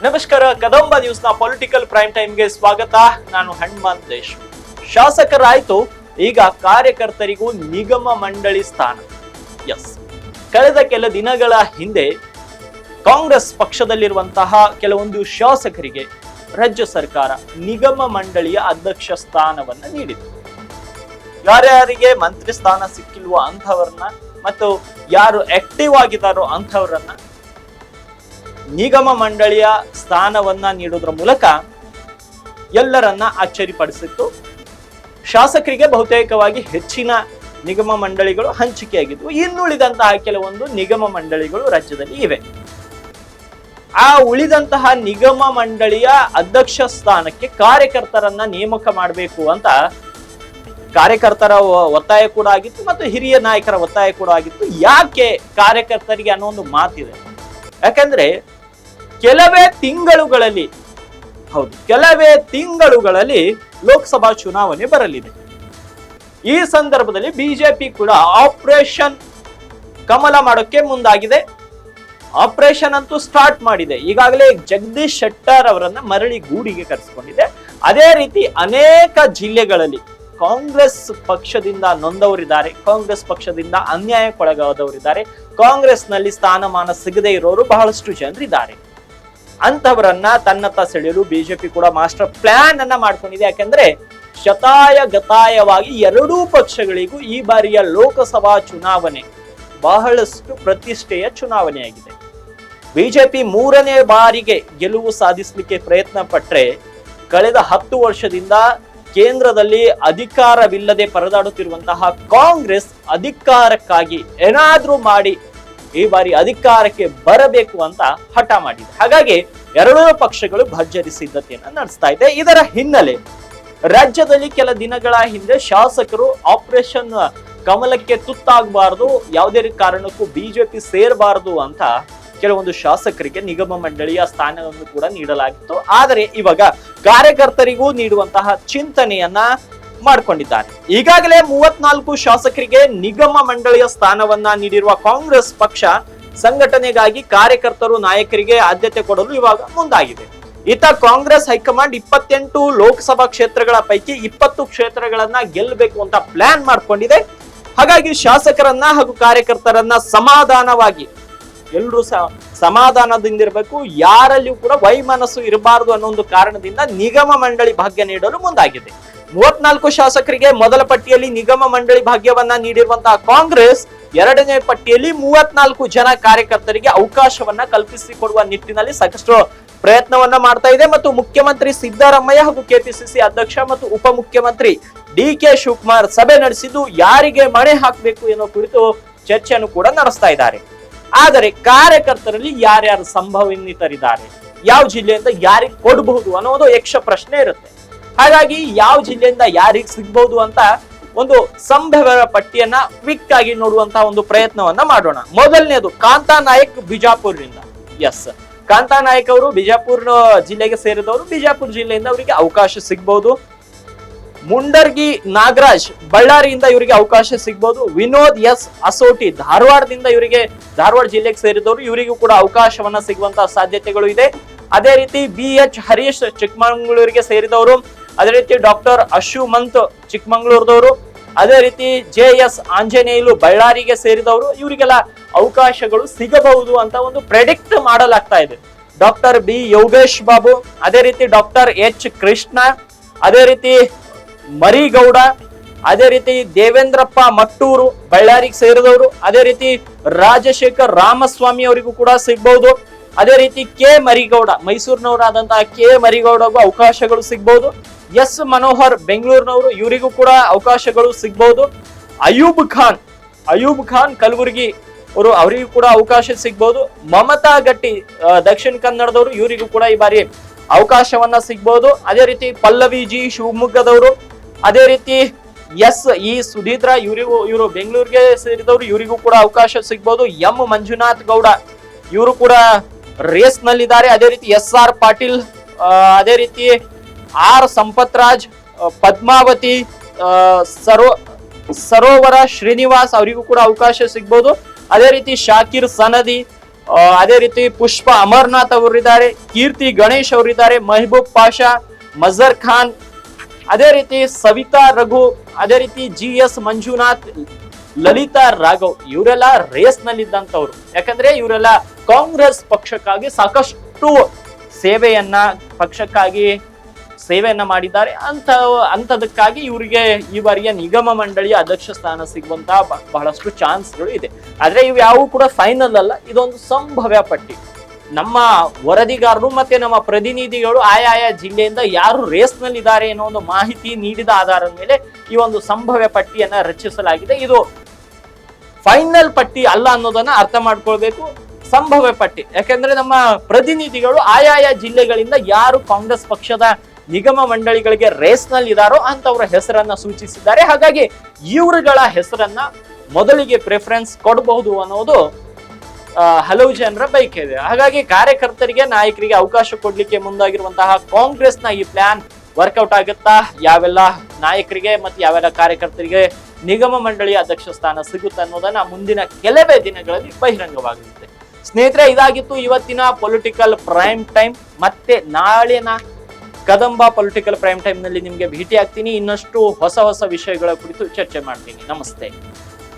ನಮಸ್ಕಾರ, ಕದಂಬ ನ್ಯೂಸ್ ನ political prime ಟೈಮ್ಗೆ ಸ್ವಾಗತ. ನಾನು ಹನುಮಂತ್ ದೇಶ್ಮುಖ್. ಶಾಸಕರಾಯ್ತು, ಈಗ ಕಾರ್ಯಕರ್ತರಿಗೂ ನಿಗಮ ಮಂಡಳಿ ಸ್ಥಾನ. ಎಸ್, ಕಳೆದ ಕೆಲ ದಿನಗಳ ಹಿಂದೆ ಕಾಂಗ್ರೆಸ್ ಪಕ್ಷದಲ್ಲಿರುವಂತಹ ಕೆಲವೊಂದು ಶಾಸಕರಿಗೆ ರಾಜ್ಯ ಸರ್ಕಾರ ನಿಗಮ ಮಂಡಳಿಯ ಅಧ್ಯಕ್ಷ ಸ್ಥಾನವನ್ನ ನೀಡಿತು. ಯಾರ್ಯಾರಿಗೆ ಮಂತ್ರಿ ಸ್ಥಾನ ಸಿಕ್ಕಿಲ್ವೋ ಅಂಥವ್ರನ್ನ ಮತ್ತು ಯಾರು ಆಕ್ಟಿವ್ ಆಗಿದ್ದಾರೋ ಅಂಥವ್ರನ್ನ ನಿಗಮ ಮಂಡಳಿಯ ಸ್ಥಾನವನ್ನ ನೀಡುವುದರ ಮೂಲಕ ಎಲ್ಲರನ್ನ ಅಚ್ಚರಿಪಡಿಸಿತ್ತು. ಶಾಸಕರಿಗೆ ಬಹುತೇಕವಾಗಿ ಹೆಚ್ಚಿನ ನಿಗಮ ಮಂಡಳಿಗಳು ಹಂಚಿಕೆಯಾಗಿದ್ವು. ಇನ್ನುಳಿದಂತಹ ಕೆಲವೊಂದು ನಿಗಮ ಮಂಡಳಿಗಳು ರಾಜ್ಯದಲ್ಲಿ ಇವೆ. ಆ ಉಳಿದಂತಹ ನಿಗಮ ಮಂಡಳಿಯ ಅಧ್ಯಕ್ಷ ಸ್ಥಾನಕ್ಕೆ ಕಾರ್ಯಕರ್ತರನ್ನ ನೇಮಕ ಮಾಡಬೇಕು ಅಂತ ಕಾರ್ಯಕರ್ತರ ಒತ್ತಾಯ ಕೂಡ ಆಗಿತ್ತು ಮತ್ತು ಹಿರಿಯ ನಾಯಕರ ಒತ್ತಾಯ ಕೂಡ ಆಗಿತ್ತು. ಯಾಕೆ ಕಾರ್ಯಕರ್ತರಿಗೆ ಅನ್ನೋ ಒಂದು ಮಾತಿದೆ. ಯಾಕಂದ್ರೆ ಕೆಲವೇ ತಿಂಗಳುಗಳಲ್ಲಿ ಲೋಕಸಭಾ ಚುನಾವಣೆ ಬರಲಿದೆ. ಈ ಸಂದರ್ಭದಲ್ಲಿ ಬಿಜೆಪಿ ಕೂಡ ಆಪರೇಷನ್ ಕಮಲ ಮಾಡೋಕೆ ಮುಂದಾಗಿದೆ. ಆಪರೇಷನ್ ಅಂತೂ ಸ್ಟಾರ್ಟ್ ಮಾಡಿದೆ. ಈಗಾಗಲೇ ಜಗದೀಶ್ ಶೆಟ್ಟರ್ ಅವರನ್ನ ಮರಳಿ ಗೂಡಿಗೆ ಕರೆಸಿಕೊಂಡಿದೆ. ಅದೇ ರೀತಿ ಅನೇಕ ಜಿಲ್ಲೆಗಳಲ್ಲಿ ಕಾಂಗ್ರೆಸ್ ಪಕ್ಷದಿಂದ ನೊಂದವರಿದ್ದಾರೆ, ಕಾಂಗ್ರೆಸ್ ಪಕ್ಷದಿಂದ ಅನ್ಯಾಯಕ್ಕೊಳಗಾದವರಿದ್ದಾರೆ, ಕಾಂಗ್ರೆಸ್ನಲ್ಲಿ ಸ್ಥಾನಮಾನ ಸಿಗದೆ ಇರೋರು ಬಹಳಷ್ಟು ಜನರಿದ್ದಾರೆ. ಅಂತವರನ್ನ ತನ್ನತ್ತ ಸೆಳೆಯಲು ಬಿಜೆಪಿ ಕೂಡ ಮಾಸ್ಟರ್ ಪ್ಲಾನ್ ಅನ್ನ ಮಾಡ್ಕೊಂಡಿದೆ. ಯಾಕಂದ್ರೆ ಶತಾಯಗತಾಯವಾಗಿ ಎರಡೂ ಪಕ್ಷಗಳಿಗೂ ಈ ಬಾರಿಯ ಲೋಕಸಭಾ ಚುನಾವಣೆ ಬಹಳಷ್ಟು ಪ್ರತಿಷ್ಠೆಯ ಚುನಾವಣೆಯಾಗಿದೆ. ಬಿಜೆಪಿ 3ನೇ ಬಾರಿಗೆ ಗೆಲುವು ಸಾಧಿಸಲಿಕ್ಕೆ ಪ್ರಯತ್ನ ಪಟ್ರೆ, ಕಳೆದ 10 ವರ್ಷದಿಂದ ಕೇಂದ್ರದಲ್ಲಿ ಅಧಿಕಾರವಿಲ್ಲದೆ ಪರದಾಡುತ್ತಿರುವಂತಹ ಕಾಂಗ್ರೆಸ್ ಅಧಿಕಾರಕ್ಕಾಗಿ ಏನಾದ್ರೂ ಮಾಡಿ ಈ ಬಾರಿ ಅಧಿಕಾರಕ್ಕೆ ಬರಬೇಕು ಅಂತ ಹಠ ಮಾಡಿದೆ. ಹಾಗಾಗಿ ಎರಡೂ ಪಕ್ಷಗಳು ಭರ್ಜರಿ ಸಿದ್ಧತೆಯನ್ನು ನಡೆಸ್ತಾ ಇದೆ. ಇದರ ಹಿನ್ನೆಲೆ ರಾಜ್ಯದಲ್ಲಿ ಕೆಲ ದಿನಗಳ ಹಿಂದೆ ಶಾಸಕರು ಆಪರೇಷನ್ ಕಮಲಕ್ಕೆ ತುತ್ತಾಗಬಾರದು, ಯಾವುದೇ ಕಾರಣಕ್ಕೂ ಬಿಜೆಪಿ ಸೇರಬಾರದು ಅಂತ ಕೆಲವೊಂದು ಶಾಸಕರಿಗೆ ನಿಗಮ ಮಂಡಳಿಯ ಸ್ಥಾನವನ್ನು ಕೂಡ ನೀಡಲಾಗಿತ್ತು. ಆದರೆ ಇವಾಗ ಕಾರ್ಯಕರ್ತರಿಗೂ ನೀಡುವಂತಹ ಚಿಂತನೆಯನ್ನ ಮಾಡಿಕೊಂಡಿದ್ದಾರೆ. ಈಗಾಗಲೇ 34 ಶಾಸಕರಿಗೆ ನಿಗಮ ಮಂಡಳಿಯ ಸ್ಥಾನವನ್ನ ನೀಡಿರುವ ಕಾಂಗ್ರೆಸ್ ಪಕ್ಷ ಸಂಘಟನೆಗಾಗಿ ಕಾರ್ಯಕರ್ತರು ನಾಯಕರಿಗೆ ಆದ್ಯತೆ ಕೊಡಲು ಇವಾಗ ಮುಂದಾಗಿದೆ. ಇತ್ತ ಕಾಂಗ್ರೆಸ್ ಹೈಕಮಾಂಡ್ 28 ಲೋಕಸಭಾ ಕ್ಷೇತ್ರಗಳ ಪೈಕಿ 20 ಕ್ಷೇತ್ರಗಳನ್ನ ಗೆಲ್ಲಬೇಕು ಅಂತ ಪ್ಲಾನ್ ಮಾಡ್ಕೊಂಡಿದೆ. ಹಾಗಾಗಿ ಶಾಸಕರನ್ನ ಹಾಗೂ ಕಾರ್ಯಕರ್ತರನ್ನ ಸಮಾಧಾನವಾಗಿ ಎಲ್ಲರೂ ಸಮಾಧಾನದಿಂದಿರಬೇಕು, ಯಾರಲ್ಲಿಯೂ ಕೂಡ ವೈಮನಸ್ಸು ಇರಬಾರದು ಅನ್ನೋ ಒಂದು ಕಾರಣದಿಂದ ನಿಗಮ ಮಂಡಳಿ ಭಾಗ್ಯ ನೀಡಲು ಮುಂದಾಗಿದೆ. 34 ಶಾಸಕರಿಗೆ ಮೊದಲ ಪಟ್ಟಿಯಲ್ಲಿ ನಿಗಮ ಮಂಡಳಿ ಭಾಗ್ಯವನ್ನ ನೀಡಿರುವಂತಹ ಕಾಂಗ್ರೆಸ್ ಎರಡನೇ ಪಟ್ಟಿಯಲ್ಲಿ 34 ಜನ ಕಾರ್ಯಕರ್ತರಿಗೆ ಅವಕಾಶವನ್ನ ಕಲ್ಪಿಸಿಕೊಡುವ ನಿಟ್ಟಿನಲ್ಲಿ ಸಾಕಷ್ಟು ಪ್ರಯತ್ನವನ್ನ ಮಾಡ್ತಾ ಇದೆ. ಮತ್ತು ಮುಖ್ಯಮಂತ್ರಿ ಸಿದ್ದರಾಮಯ್ಯ ಹಾಗೂ ಕೆಪಿಸಿಸಿ ಅಧ್ಯಕ್ಷ ಮತ್ತು ಉಪಮುಖ್ಯಮಂತ್ರಿ ಡಿ.ಕೆ. ಶಿವಕುಮಾರ್ ಸಭೆ ನಡೆಸಿದ್ದು ಯಾರಿಗೆ ಮಣೆ ಹಾಕಬೇಕು ಎನ್ನುವ ಕುರಿತು ಚರ್ಚೆಯನ್ನು ಕೂಡ ನಡೆಸ್ತಾ ಇದ್ದಾರೆ. ಆದರೆ ಕಾರ್ಯಕರ್ತರಲ್ಲಿ ಯಾರ್ಯಾರು ಸಂಭವನೀಯರಿದ್ದಾರೆ, ಯಾವ ಜಿಲ್ಲೆಯಿಂದ ಯಾರಿಗೆ ಕೊಡಬಹುದು ಅನ್ನೋದು ಯಕ್ಷ ಪ್ರಶ್ನೆ ಇರುತ್ತೆ. ಹಾಗಾಗಿ ಯಾವ ಜಿಲ್ಲೆಯಿಂದ ಯಾರಿಗೆ ಸಿಗ್ಬಹುದು ಅಂತ ಒಂದು ಸಂಭವರ ಪಟ್ಟಿಯನ್ನ ಕ್ವಿಕ್ ಆಗಿ ನೋಡುವಂತಹ ಒಂದು ಪ್ರಯತ್ನವನ್ನ ಮಾಡೋಣ. ಮೊದಲನೇದು ಕಾಂತಾ ನಾಯಕ್ ಬಿಜಾಪುರ್ನಿಂದ. ಎಸ್, ಕಾಂತಾ ನಾಯಕ್ ಅವರು ಬಿಜಾಪುರ ಜಿಲ್ಲೆಗೆ ಸೇರಿದವರು. ಬಿಜಾಪುರ ಜಿಲ್ಲೆಯಿಂದ ಅವರಿಗೆ ಅವಕಾಶ ಸಿಗಬಹುದು. ಮುಂಡರ್ಗಿ ನಾಗರಾಜ್ ಬಳ್ಳಾರಿಯಿಂದ ಇವರಿಗೆ ಅವಕಾಶ ಸಿಗಬಹುದು. ವಿನೋದ್ ಎಸ್ ಅಸೋಟಿ ಧಾರವಾಡದಿಂದ ಧಾರವಾಡ ಜಿಲ್ಲೆಗೆ ಸೇರಿದವರು, ಇವರಿಗೂ ಕೂಡ ಅವಕಾಶವನ್ನ ಸಿಗುವಂತಹ ಸಾಧ್ಯತೆಗಳು ಇದೆ. ಅದೇ ರೀತಿ BH ಹರೀಶ್ ಚಿಕ್ಕಮಗಳೂರಿಗೆ ಸೇರಿದವರು. ಅದೇ ರೀತಿ ಡಾಕ್ಟರ್ ಅಶುಮಂತ್ ಚಿಕ್ಕಮಗಳೂರದವರು. ಅದೇ ರೀತಿ JS ಆಂಜನೇಯಲು ಬಳ್ಳಾರಿಗೆ ಸೇರಿದವರು. ಇವರಿಗೆಲ್ಲ ಅವಕಾಶಗಳು ಸಿಗಬಹುದು ಅಂತ ಒಂದು ಪ್ರೆಡಿಕ್ಟ್ ಮಾಡಲಾಗ್ತಾ ಇದೆ. ಡಾಕ್ಟರ್ B ಯೋಗೇಶ್ ಬಾಬು, ಅದೇ ರೀತಿ ಡಾಕ್ಟರ್ H ಕೃಷ್ಣ, ಅದೇ ರೀತಿ ಮರಿಗೌಡ, ಅದೇ ರೀತಿ ದೇವೇಂದ್ರಪ್ಪ ಮಟ್ಟೂರು ಬಳ್ಳಾರಿಗೆ ಸೇರಿದವರು. ಅದೇ ರೀತಿ ರಾಜಶೇಖರ್ ರಾಮಸ್ವಾಮಿ ಅವರಿಗೂ ಕೂಡ ಸಿಗಬಹುದು. ಅದೇ ರೀತಿ ಕೆ ಮರಿಗೌಡ ಮೈಸೂರಿನವರಾದಂತಹ ಕೆ ಮರಿಗೌಡಗೂ ಅವಕಾಶಗಳು ಸಿಗಬಹುದು. ಎಸ್ ಮನೋಹರ್ ಬೆಂಗಳೂರಿನವರು, ಇವರಿಗೂ ಕೂಡ ಅವಕಾಶಗಳು ಸಿಗಬಹುದು. ಅಯೂಬ್ ಖಾನ್ ಕಲಬುರಗಿ ಅವರು, ಅವರಿಗೂ ಕೂಡ ಅವಕಾಶ ಸಿಗಬಹುದು. ಮಮತಾ ಗಟ್ಟಿ ದಕ್ಷಿಣ ಕನ್ನಡದವರು, ಇವರಿಗೂ ಕೂಡ ಈ ಬಾರಿ ಅವಕಾಶವನ್ನ ಸಿಗಬಹುದು. ಅದೇ ರೀತಿ ಪಲ್ಲವಿ ಜಿ ಶಿವಮೊಗ್ಗದವರು. ಅದೇ ರೀತಿ ಇ ಸುಧೀಂದ್ರ ಇವರು ಬೆಂಗಳೂರಿಗೆ ಸೇರಿದವರು, ಇವರಿಗೂ ಕೂಡ ಅವಕಾಶ ಸಿಗಬಹುದು. ಎಂ ಮಂಜುನಾಥ್ ಗೌಡ ಇವರು ಕೂಡ ರೇಸ್ ನಲ್ಲಿದ್ದಾರೆ. ಅದೇ ರೀತಿ SR ಪಾಟೀಲ್, ಅದೇ ರೀತಿ ಆರ್ ಸಂಪತ್ ರಾಜ್, ಪದ್ಮಾವತಿ, ಸರೋವರ ಶ್ರೀನಿವಾಸ್ ಅವರಿಗೂ ಕೂಡ ಅವಕಾಶ ಸಿಗಬಹುದು. ಅದೇ ರೀತಿ ಶಾಕಿರ್ ಸನದಿ, ಅದೇ ರೀತಿ ಪುಷ್ಪ ಅಮರ್ನಾಥ್ ಅವರಿದ್ದಾರೆ, ಕೀರ್ತಿ ಗಣೇಶ್ ಅವರಿದ್ದಾರೆ, ಮೆಹಬೂಬ್ ಪಾಷಾ, ಮಜರ್ ಖಾನ್, ಅದೇ ರೀತಿ ಸವಿತಾ ರಘು, ಅದೇ ರೀತಿ GS ಮಂಜುನಾಥ್, ಲಲಿತಾ ರಾಘವ್, ಇವರೆಲ್ಲ ರೇಸ್ ನಲ್ಲಿದ್ದಂಥವ್ರು. ಯಾಕಂದ್ರೆ ಇವರೆಲ್ಲ ಕಾಂಗ್ರೆಸ್ ಪಕ್ಷಕ್ಕಾಗಿ ಸಾಕಷ್ಟು ಪಕ್ಷಕ್ಕಾಗಿ ಸೇವೆಯನ್ನ ಮಾಡಿದ್ದಾರೆ. ಅಂತದಕ್ಕಾಗಿ ಇವರಿಗೆ ಈ ಬಾರಿಯ ನಿಗಮ ಮಂಡಳಿಯ ಅಧ್ಯಕ್ಷ ಸ್ಥಾನ ಸಿಗುವಂತಹ ಬಹಳಷ್ಟು ಚಾನ್ಸ್ಗಳು ಇದೆ. ಆದ್ರೆ ಇವು ಯಾವು ಕೂಡ ಫೈನಲ್ ಅಲ್ಲ, ಇದೊಂದು ಸಂಭವ್ಯ ಪಟ್ಟಿ. ನಮ್ಮ ವರದಿಗಾರರು ಮತ್ತೆ ನಮ್ಮ ಪ್ರತಿನಿಧಿಗಳು ಆಯಾಯ ಜಿಲ್ಲೆಯಿಂದ ಯಾರು ರೇಸ್ ನಲ್ಲಿ ಇದ್ದಾರೆ ಅನ್ನೋ ಒಂದು ಮಾಹಿತಿ ನೀಡಿದ ಆಧಾರದ ಮೇಲೆ ಈ ಒಂದು ಸಂಭವ್ಯ ಪಟ್ಟಿಯನ್ನ ರಚಿಸಲಾಗಿದೆ. ಇದು ಫೈನಲ್ ಪಟ್ಟಿ ಅಲ್ಲ ಅನ್ನೋದನ್ನ ಅರ್ಥ ಮಾಡ್ಕೊಳ್ಬೇಕು. ಸಂಭವ್ಯ ಪಟ್ಟಿ, ಯಾಕಂದ್ರೆ ನಮ್ಮ ಪ್ರತಿನಿಧಿಗಳು ಆಯಾಯ ಜಿಲ್ಲೆಗಳಿಂದ ಯಾರು ಕಾಂಗ್ರೆಸ್ ಪಕ್ಷದ ನಿಗಮ ಮಂಡಳಿಗಳಿಗೆ ರೇಸ್ ನಲ್ಲಿ ಇದಾರೋ ಅಂತವರ ಹೆಸರನ್ನ ಸೂಚಿಸಿದ್ದಾರೆ. ಹಾಗಾಗಿ ಇವರುಗಳ ಹೆಸರನ್ನ ಮೊದಲಿಗೆ ಪ್ರಿಫರೆನ್ಸ್ ಕೊಡಬಹುದು ಅನ್ನೋದು ಹಲವು ಜನರ ಬಯಕೆ ಇದೆ. ಹಾಗಾಗಿ ಕಾರ್ಯಕರ್ತರಿಗೆ, ನಾಯಕರಿಗೆ ಅವಕಾಶ ಕೊಡ್ಲಿಕ್ಕೆ ಮುಂದಾಗಿರುವಂತಹ ಕಾಂಗ್ರೆಸ್ನ ಈ ಪ್ಲಾನ್ ವರ್ಕೌಟ್ ಆಗುತ್ತಾ, ಯಾವೆಲ್ಲ ನಾಯಕರಿಗೆ ಮತ್ತೆ ಯಾವೆಲ್ಲ ಕಾರ್ಯಕರ್ತರಿಗೆ ನಿಗಮ ಮಂಡಳಿಯ ಅಧ್ಯಕ್ಷ ಸ್ಥಾನ ಸಿಗುತ್ತೆ ಅನ್ನೋದನ್ನ ಮುಂದಿನ ಕೆಲವೇ ದಿನಗಳಲ್ಲಿ ಬಹಿರಂಗವಾಗುತ್ತೆ. ಸ್ನೇಹಿತರೆ, ಇದಾಗಿತ್ತು ಇವತ್ತಿನ ಪೊಲಿಟಿಕಲ್ ಪ್ರೈಮ್ ಟೈಮ್. ಮತ್ತೆ ನಾಳಿನ ಕದಂಬ ಪೊಲಿಟಿಕಲ್ ಪ್ರೈಮ್ ಟೈಮ್ ನಲ್ಲಿ ನಿಮ್ಗೆ ಭೇಟಿ ಆಗ್ತೀನಿ. ಇನ್ನಷ್ಟು ಹೊಸ ವಿಷಯಗಳ ಕುರಿತು ಚರ್ಚೆ ಮಾಡ್ತೀನಿ. ನಮಸ್ತೆ.